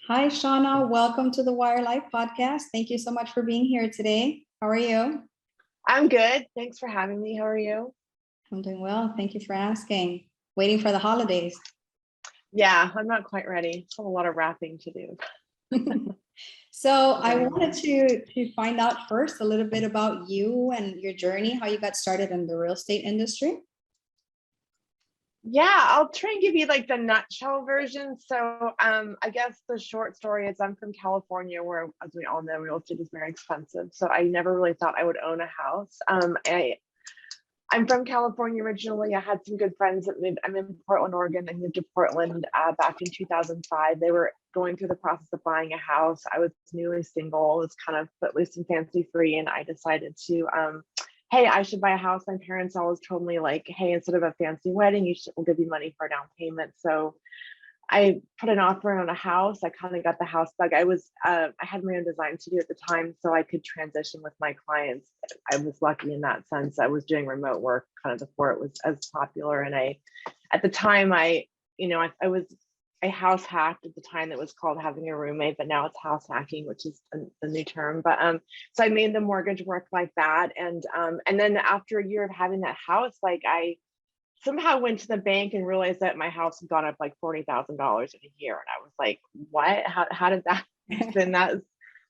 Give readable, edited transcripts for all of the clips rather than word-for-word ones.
Hi, Shona. Welcome to the Wire Life podcast. Thank you so much for being here today. How are you? I'm good. Thanks for having me. How are you? I'm doing well. Thank you for asking. Waiting for the holidays. Yeah, I'm not quite ready. Still a lot of wrapping to do. So I wanted to find out first a little bit about you and your journey, how you got started in the real estate industry. Yeah, I'll try and give you like the nutshell version. So I guess the short story is I'm from California, where, as we all know, real estate is very expensive. So I never really thought I would own a house. I'm from California originally. I had some good friends that moved. I'm in Portland, Oregon. I moved to Portland back in 2005. They were going through the process of buying a house. I was newly single, was kind of footloose and fancy free, and I decided to, hey, I should buy a house. My parents always told me like, hey, instead of a fancy wedding, we'll give you money for a down payment. So I put an offer in on a house. I kind of got the house bug. I had my own design studio at the time, so I could transition with my clients. I was lucky in that sense. I was doing remote work kind of before it was as popular. And at the time, I was a house hacked at the time. That was called having a roommate, but now it's house hacking, which is the new term. But so I made the mortgage work like that. And then after a year of having that house, like I somehow went to the bank and realized that my house had gone up like $40,000 in a year. And I was like, what? How did that happen? That's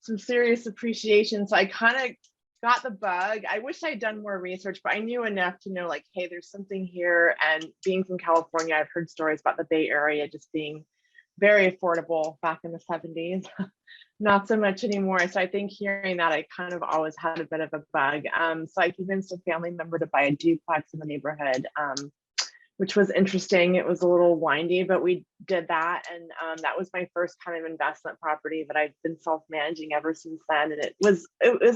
some serious appreciation. So I kind of got the bug. I wish I'd done more research, but I knew enough to know like, hey, there's something here. And being from California, I've heard stories about the Bay Area just being very affordable back in the 70s. Not so much anymore. So I think hearing that, I kind of always had a bit of a bug. So I convinced a family member to buy a duplex in the neighborhood, which was interesting. It was a little windy, but we did that. And that was my first kind of investment property that I've been self-managing ever since then. And it was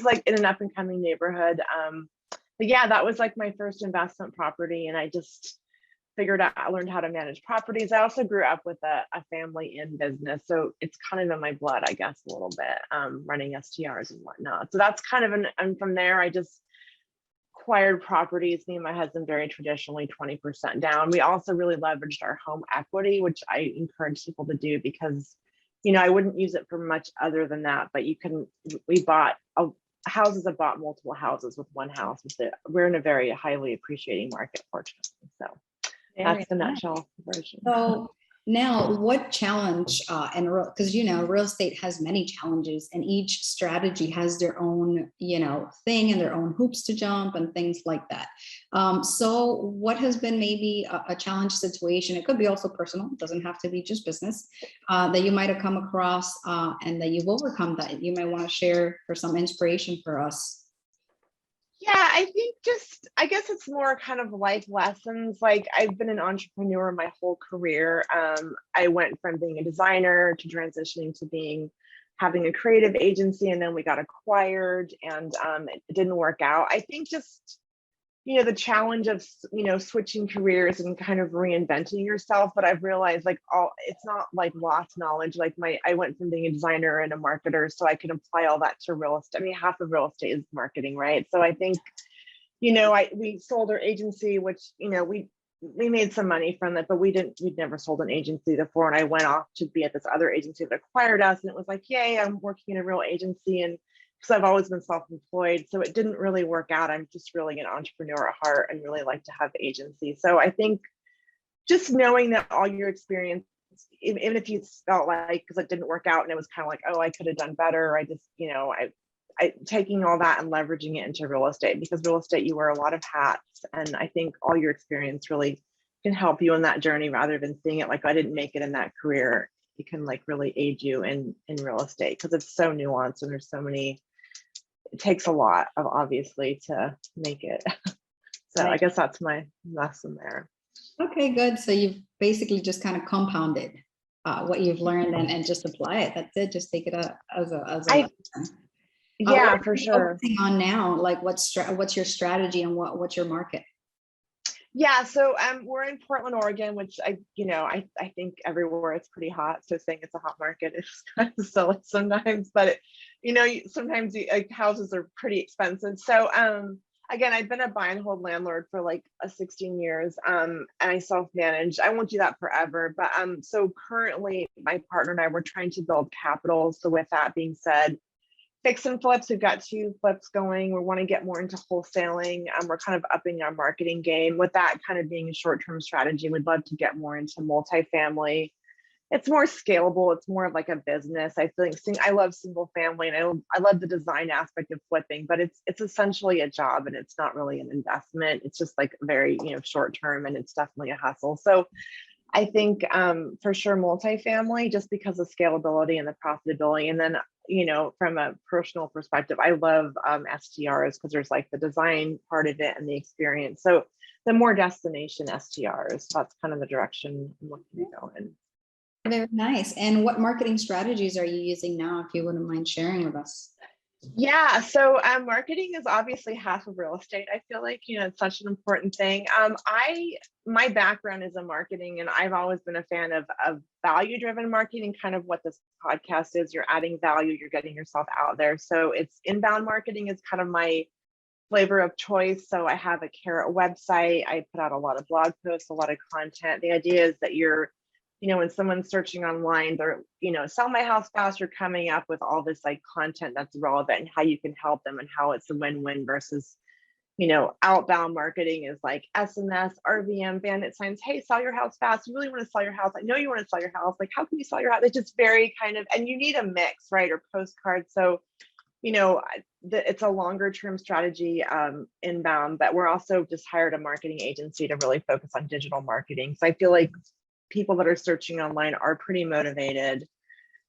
like in an up and coming neighborhood. But yeah, that was like my first investment property. And I just I learned how to manage properties. I also grew up with a family in business. So it's kind of in my blood, I guess, a little bit, running STRs and whatnot. So that's kind of and from there, I just acquired properties. Me and my husband very traditionally 20% down. We also really leveraged our home equity, which I encourage people to do because, I wouldn't use it for much other than that, but we bought houses have bought multiple houses with one house. We're in a very highly appreciating market, fortunately. So that's the nutshell version. So now what challenge because real estate has many challenges and each strategy has their own thing and their own hoops to jump and things like that. So what has been maybe a challenge situation? It could be also personal, it doesn't have to be just business, that you might have come across and that you've overcome that you might want to share for some inspiration for us. Yeah, I think I guess it's more kind of life lessons. Like I've been an entrepreneur my whole career. I went from being a designer to transitioning to having a creative agency, and then we got acquired and it didn't work out. I think the challenge of, switching careers and kind of reinventing yourself. But I've realized it's not like lost knowledge. Like I went from being a designer and a marketer, so I can apply all that to real estate. I mean, half of real estate is marketing, right? So I think, we sold our agency, which, we made some money from it, but we'd never sold an agency before. And I went off to be at this other agency that acquired us. And it was like, yay, I'm working in a real agency. And because I've always been self-employed, so it didn't really work out. I'm just really an entrepreneur at heart and really like to have agency. So I think just knowing that all your experience, even if you felt like, because it didn't work out and it was kind of like, oh, I could have done better. I just, I taking all that and leveraging it into real estate, because real estate, you wear a lot of hats. And I think all your experience really can help you in that journey, rather than seeing it like, I didn't make it in that career. It can like really aid you in real estate, because it's so nuanced and there's so many. It takes a lot of obviously to make it. So right. I guess that's my lesson there. Okay, good. So you've basically just kind of compounded what you've learned and just apply it. That's it. Just take it as a lesson. Yeah, for sure. Focusing on now, like what's your strategy and what's your market? Yeah, so we're in Portland, Oregon, which I think everywhere it's pretty hot. So saying it's a hot market is kind of silly sometimes, but sometimes houses are pretty expensive. So again, I've been a buy and hold landlord for like 16 years, and I self-manage. I won't do that forever, but so currently my partner and I were trying to build capital. So with that being said, fix and flips, we've got 2 flips going. We want to get more into wholesaling. We're kind of upping our marketing game. With that kind of being a short-term strategy, we'd love to get more into multifamily. It's more scalable. It's more of like a business. I think I love single family, and I love the design aspect of flipping, but it's essentially a job, and it's not really an investment. It's just like very, short term, and it's definitely a hustle. So I think for sure multifamily, just because of scalability and the profitability. And then, from a personal perspective, I love STRs because there's like the design part of it and the experience. So the more destination STRs, that's kind of the direction I'm looking to go in. Very nice. And what marketing strategies are you using now, if you wouldn't mind sharing with us? Yeah, so marketing is obviously half of real estate. I feel like, it's such an important thing. My background is in marketing, and I've always been a fan of value-driven marketing, kind of what this podcast is. You're adding value, you're getting yourself out there. So it's inbound marketing is kind of my flavor of choice. So I have a Carrot website. I put out a lot of blog posts, a lot of content. The idea is that you're when someone's searching online, they're, sell my house fast, you're coming up with all this like content that's relevant and how you can help them and how it's a win-win versus, outbound marketing is like SMS, RVM, bandit signs. Hey, sell your house fast. You really want to sell your house. I know you want to sell your house. Like, how can you sell your house? It's just very kind of, and you need a mix, right? Or postcards. So, it's a longer term strategy inbound, but we're also just hired a marketing agency to really focus on digital marketing. So I feel like people that are searching online are pretty motivated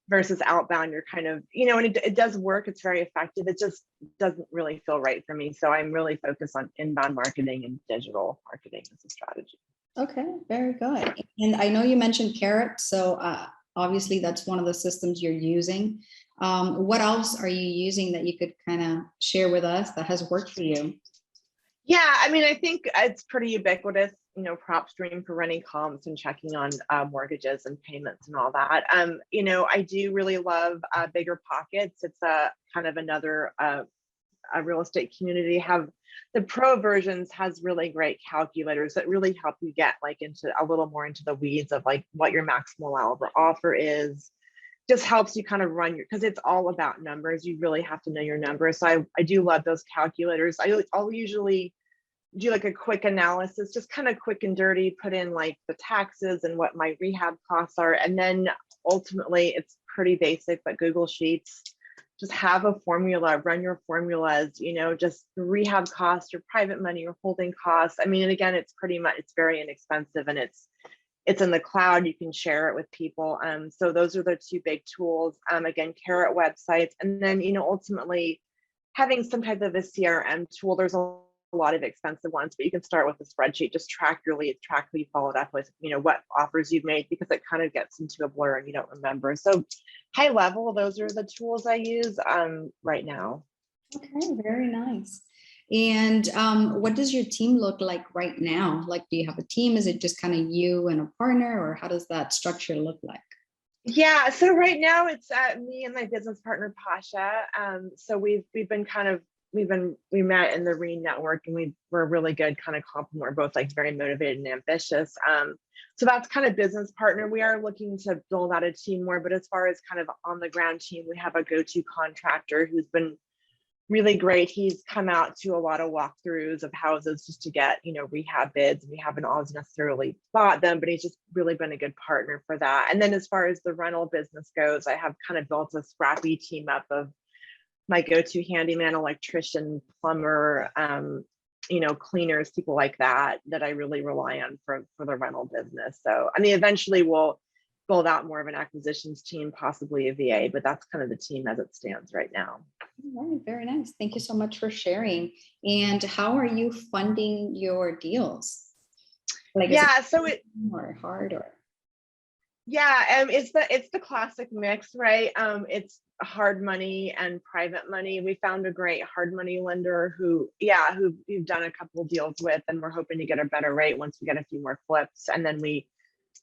versus outbound. You're kind of, and it does work. It's very effective. It just doesn't really feel right for me. So I'm really focused on inbound marketing and digital marketing as a strategy. Okay, very good. And I know you mentioned Carrot. So obviously that's one of the systems you're using. What else are you using that you could kind of share with us that has worked for you? Yeah, I mean, I think it's pretty ubiquitous, PropStream for running comps and checking on mortgages and payments and all that. I do really love Bigger Pockets. It's a kind of another a real estate community. Have the pro versions has really great calculators that really help you get like into a little more into the weeds of like what your maximum allowable offer is. Just helps you kind of run because it's all about numbers. You really have to know your numbers. So I do love those calculators. I'll usually do like a quick analysis, just kind of quick and dirty, put in like the taxes and what my rehab costs are. And then ultimately it's pretty basic, but Google Sheets, just have a formula, run your formulas, just rehab costs, your private money, your holding costs. I mean, and again, it's very inexpensive, and it's in the cloud. You can share it with people. So those are the 2 big tools. Again, Carrot websites, and then, ultimately having some type of a CRM tool. There's a lot of expensive ones, but you can start with a spreadsheet. Just track your leads, track who you followed up with, what offers you've made, because it kind of gets into a blur and you don't remember. So high level, those are the tools I use right now. Okay, very nice. And what does your team look like right now? Like, do you have a team? Is it just kind of you and a partner, or how does that structure look like? Yeah, so right now it's me and my business partner Pasha. So we met in the RE network, and we're really good kind of complement. We're both like very motivated and ambitious. So that's kind of business partner. We are looking to build out a team more, but as far as kind of on the ground team, we have a go-to contractor who's been really great. He's come out to a lot of walkthroughs of houses just to get, rehab bids. We haven't always necessarily bought them, but he's just really been a good partner for that. And then as far as the rental business goes, I have kind of built a scrappy team up of my go-to handyman, electrician, plumber, cleaners, people like that I really rely on for the rental business. So, I mean, eventually we'll build out more of an acquisitions team, possibly a VA, but that's kind of the team as it stands right now. All right, very nice. Thank you so much for sharing. And how are you funding your deals? Like, yeah, so it more hard or? Yeah, it's the classic mix, right? It's hard money and private money. We found a great hard money lender who we've done a couple of deals with, and we're hoping to get a better rate once we get a few more flips, and then we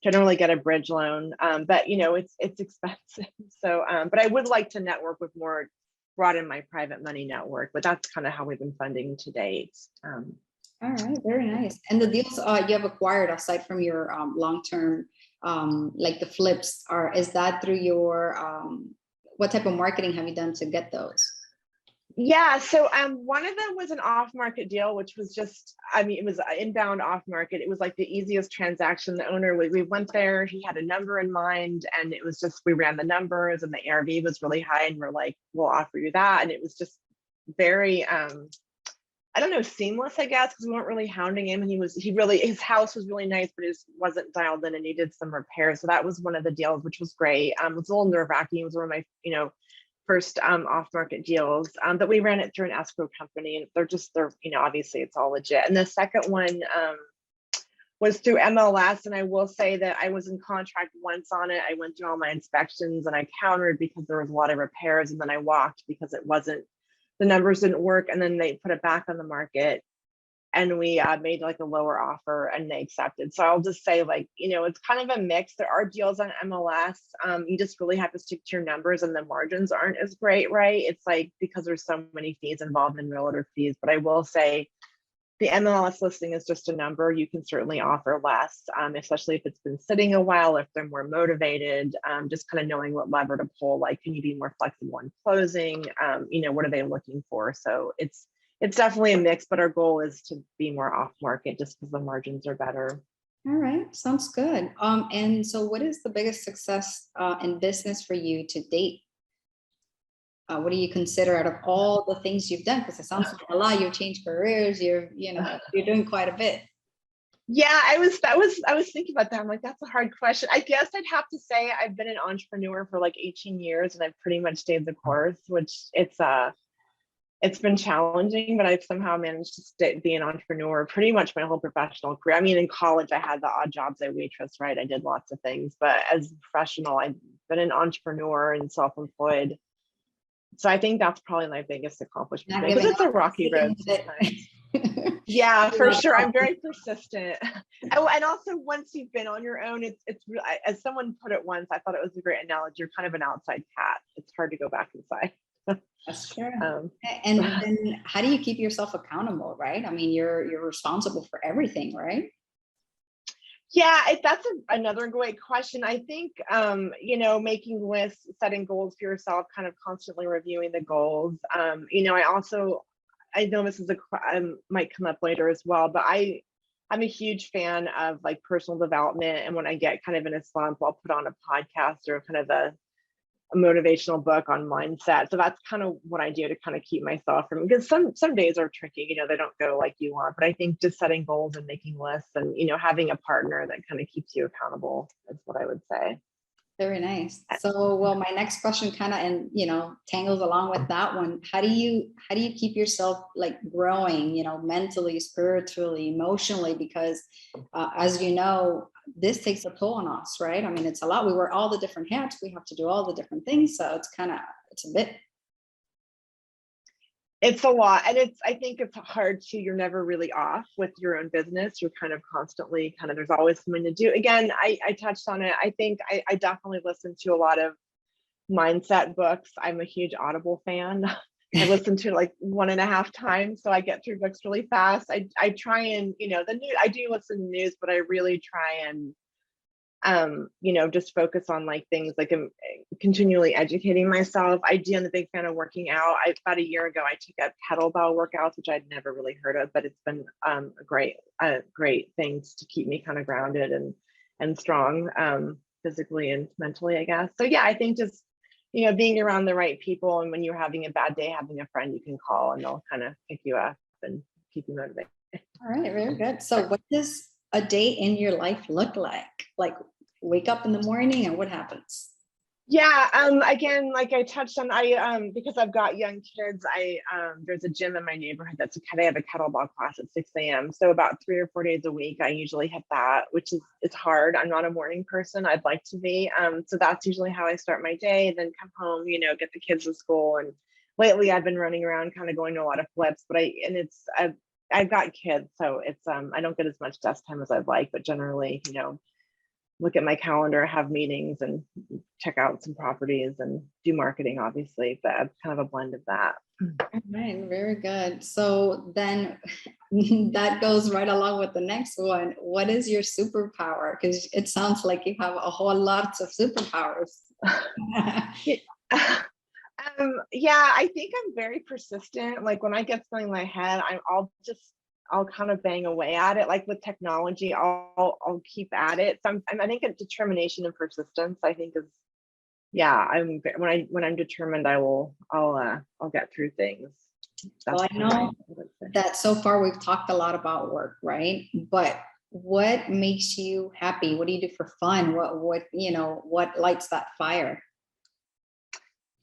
generally get a bridge loan. But it's expensive. So, but I would like to network with more brought in my private money network, but that's kind of how we've been funding to date. All right, very nice. And the deals you have acquired aside from your long-term, like the flips, is that through your, what type of marketing have you done to get those? Yeah, so one of them was an off-market deal, which was just, I mean, it was inbound off-market. It was like the easiest transaction. The owner, we went there, he had a number in mind, and it was just, we ran the numbers and the ARV was really high, and we're like, we'll offer you that. And it was just very, I don't know, seamless, I guess, because we weren't really hounding him. And his house was really nice, but it wasn't dialed in and needed some repairs. So that was one of the deals, which was great. It was a little nerve-wracking. It was one of my, first off-market deals, but we ran it through an escrow company, and they're obviously it's all legit. And the second one was through MLS, and I will say that I was in contract once on it. I went through all my inspections and I countered because there was a lot of repairs, and then I walked because the numbers didn't work, and then they put it back on the market, and we made like a lower offer and they accepted. So I'll just say, like, it's kind of a mix. There are deals on MLS. You just really have to stick to your numbers, and the margins aren't as great, right? It's like, because there's so many fees involved in realtor fees. But I will say the MLS listing is just a number. You can certainly offer less, especially if it's been sitting a while, if they're more motivated, just kind of knowing what lever to pull. Like, can you be more flexible in closing? What are they looking for? So it's definitely a mix, but our goal is to be more off market just because the margins are better. All right, sounds good. And so what is the biggest success in business for you to date? What do you consider out of all the things you've done? Because it sounds like a lot. You've changed careers. You're doing quite a bit. Yeah, I was thinking about that. I'm like, that's a hard question. I guess I'd have to say I've been an entrepreneur for like 18 years, and I've pretty much stayed the course, which it's been challenging, but I've somehow managed to be an entrepreneur pretty much my whole professional career. I mean, in college, I had the odd jobs. I waitress, right? I did lots of things, but as a professional, I've been an entrepreneur and self-employed. So I think that's probably my biggest accomplishment, because it's a rocky road sometimes. Yeah, for sure. I'm very persistent. Oh, and also once you've been on your own, it's as someone put it once, I thought it was a great analogy. You're kind of an outside cat. It's hard to go back inside. That's true. And then how do you keep yourself accountable, right? I mean, you're responsible for everything, right? Yeah, that's another great question. I think, making lists, setting goals for yourself, kind of constantly reviewing the goals. I know this is might come up later as well, but I'm a huge fan of like personal development. And when I get kind of in a slump, I'll put on a podcast or kind of a motivational book on mindset. So that's kind of what I do to kind of keep myself from, because some days are tricky, they don't go like you want, but I think just setting goals and making lists and, having a partner that kind of keeps you accountable is what I would say. Very nice. So, well, my next question kind of, tangles along with that one. How do you keep yourself like growing, mentally, spiritually, emotionally? Because as you know, this takes a toll on us, right? I mean, it's a lot. We wear all the different hats. We have to do all the different things. So it's a bit. It's a lot. And I think it's hard too. You're never really off with your own business. You're kind of constantly there's always something to do. Again, I touched on it. I think I definitely listen to a lot of mindset books. I'm a huge Audible fan. I listen to like 1.5 times. So I get through books really fast. I try and, the news, I do listen to news, but I really try and just focus on like things like I'm continually educating myself. I'm a big fan of working out. About a year ago, I took up kettlebell workouts, which I'd never really heard of, but it's been great things to keep me kind of grounded and strong, physically and mentally, I guess. So yeah, I think just, being around the right people, and when you're having a bad day, having a friend you can call and they'll kind of pick you up and keep you motivated. All right, very good. So what does a day in your life look like? Like, wake up in the morning and what happens? Yeah, again, like I touched on, because I've got young kids, there's a gym in my neighborhood they have a kettlebell class at 6 a.m. So about 3 or 4 days a week, I usually hit that, which it's hard. I'm not a morning person. I'd like to be. So that's usually how I start my day, then come home, get the kids to school. And lately I've been running around kind of going to a lot of flips, but I've got kids, so it's I don't get as much desk time as I'd like, but generally, look at my calendar, have meetings, and check out some properties and do marketing, obviously, but I'm kind of a blend of that. All right, very good. So then that goes right along with the next one. What is your superpower? Because it sounds like you have a whole lot of superpowers. Yeah, I think I'm very persistent. Like when I get something in my head, I'll kind of bang away at it. Like with technology, I'll keep at it. So I think determination and persistence, I think is, yeah, when I'm determined, I'll get through things. Well, I know that so far we've talked a lot about work, right? But what makes you happy? What do you do for fun? What lights that fire?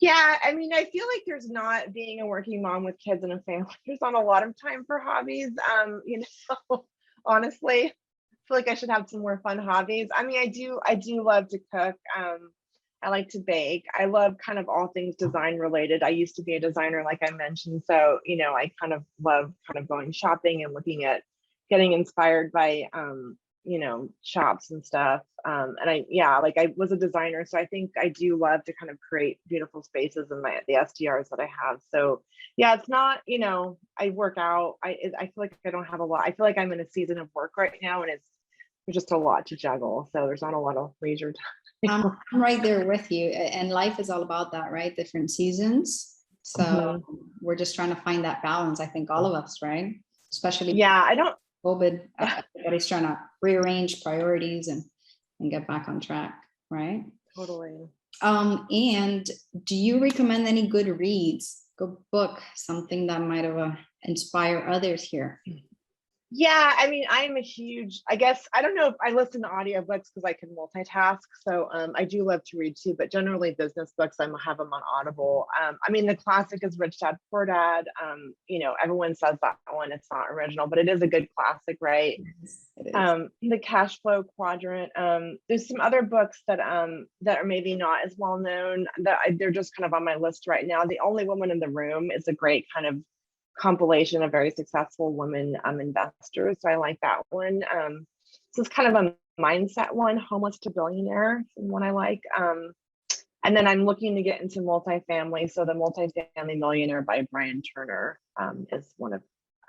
Yeah, I mean, I feel like there's not, being a working mom with kids and a family, there's not a lot of time for hobbies. Honestly, I feel like I should have some more fun hobbies. I mean, I do love to cook. I like to bake. I love kind of all things design related. I used to be a designer, like I mentioned. So, I kind of love kind of going shopping and looking at getting inspired by, shops and stuff. And I was a designer. So I think I do love to kind of create beautiful spaces in the STRs that I have. So yeah, it's not, I work out. I feel like I don't have a lot. I feel like I'm in a season of work right now, and there's just a lot to juggle. So there's not a lot of leisure time. I'm right there with you. And life is all about that, right? Different seasons. So we're just trying to find that balance. I think all of us, right? Especially COVID, everybody's trying to rearrange priorities and get back on track, right? Totally. And do you recommend any good reads, good book, something that might have inspire others here? Yeah, I mean, I'm a huge, I guess, I don't know if I listen to audiobooks because I can multitask. So I do love to read too, but generally business books, I have them on Audible. I mean, the classic is Rich Dad Poor Dad. Everyone says that one, it's not original, but it is a good classic, right? The Cash Flow Quadrant. There's some other books that are maybe not as well known, that they're just kind of on my list right now. The Only Woman in the Room is a great kind of compilation of very successful women investors. So I like that one. So it's kind of a mindset one. Homeless to Billionaire is one I like. And then I'm looking to get into multifamily. So the Multifamily Millionaire by Brian Turner is one of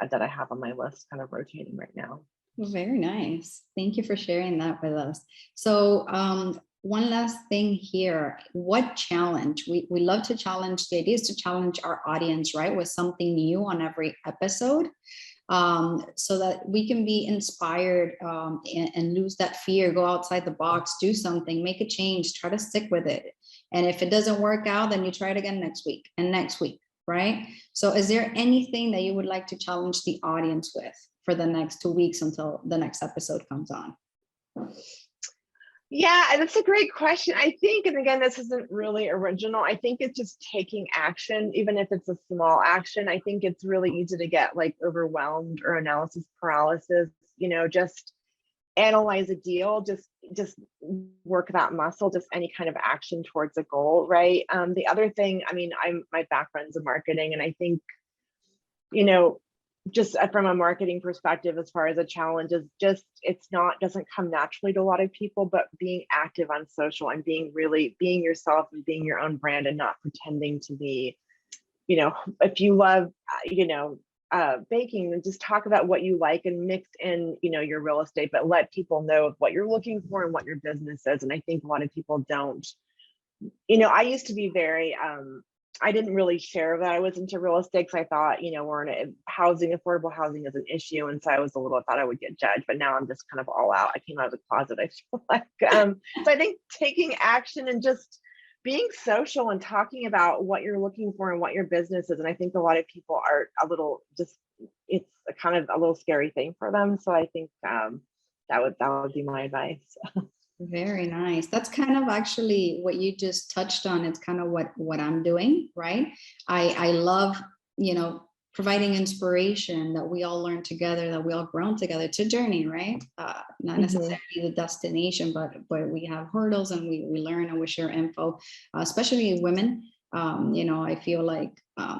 that I have on my list, kind of rotating right now. Very nice. Thank you for sharing that with us. So one last thing here, what challenge? We love to challenge. The idea is to challenge our audience, right, with something new on every episode, so that we can be inspired and lose that fear, go outside the box, do something, make a change, try to stick with it. And if it doesn't work out, then you try it again next week and next week, right? So is there anything that you would like to challenge the audience with for the next 2 weeks until the next episode comes on? Yeah, that's a great question. I think, and again, this isn't really original. I think it's just taking action, even if it's a small action. I think it's really easy to get like overwhelmed or analysis paralysis, just analyze a deal, just work that muscle, just any kind of action towards a goal, right? The other thing, I mean, my background's in marketing, and I think, just from a marketing perspective, as far as a challenge is doesn't come naturally to a lot of people, but being active on social and being yourself and being your own brand and not pretending to be, if you love, baking, then just talk about what you like and mix in, your real estate, but let people know what you're looking for and what your business is. And I think a lot of people don't, I used to be very, I didn't really share that I was into real estate because I thought, we're in affordable housing is an issue. And so I thought I would get judged, but now I'm just kind of all out. I came out of the closet, I feel like. So I think taking action and just being social and talking about what you're looking for and what your business is. And I think a lot of people are it's a kind of a little scary thing for them. So I think that would be my advice. Very nice. That's kind of actually what you just touched on. It's kind of what I'm doing, right? I love, providing inspiration that we all learn together, that we all grow together. It's a journey, right? Not necessarily the destination, but we have hurdles and we learn and we share info, especially women. I feel like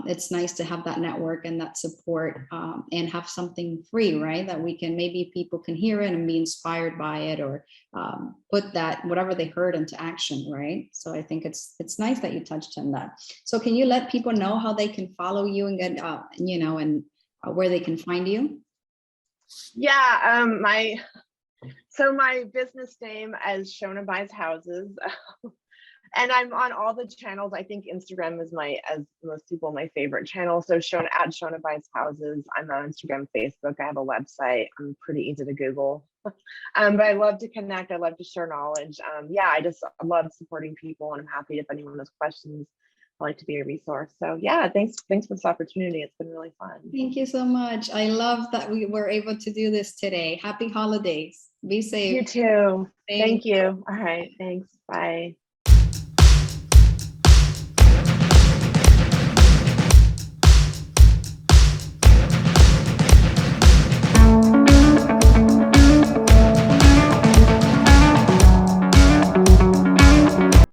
it's nice to have that network and that support, and have something free, right? That we can, maybe people can hear it and be inspired by it, or put that, whatever they heard, into action, right? So I think it's nice that you touched on that. So can you let people know how they can follow you and get, and where they can find you? Yeah, my business name is Shona Buys Houses. And I'm on all the channels. I think Instagram is as most people, my favorite channel. So Shona Buys Houses. I'm on Instagram, Facebook. I have a website. I'm pretty easy to Google. But I love to connect. I love to share knowledge. Yeah, I love supporting people, and I'm happy if anyone has questions. I like to be a resource. So yeah, thanks for this opportunity. It's been really fun. Thank you so much. I love that we were able to do this today. Happy holidays. Be safe. You too. Thank Thank you. All right. Thanks. Bye.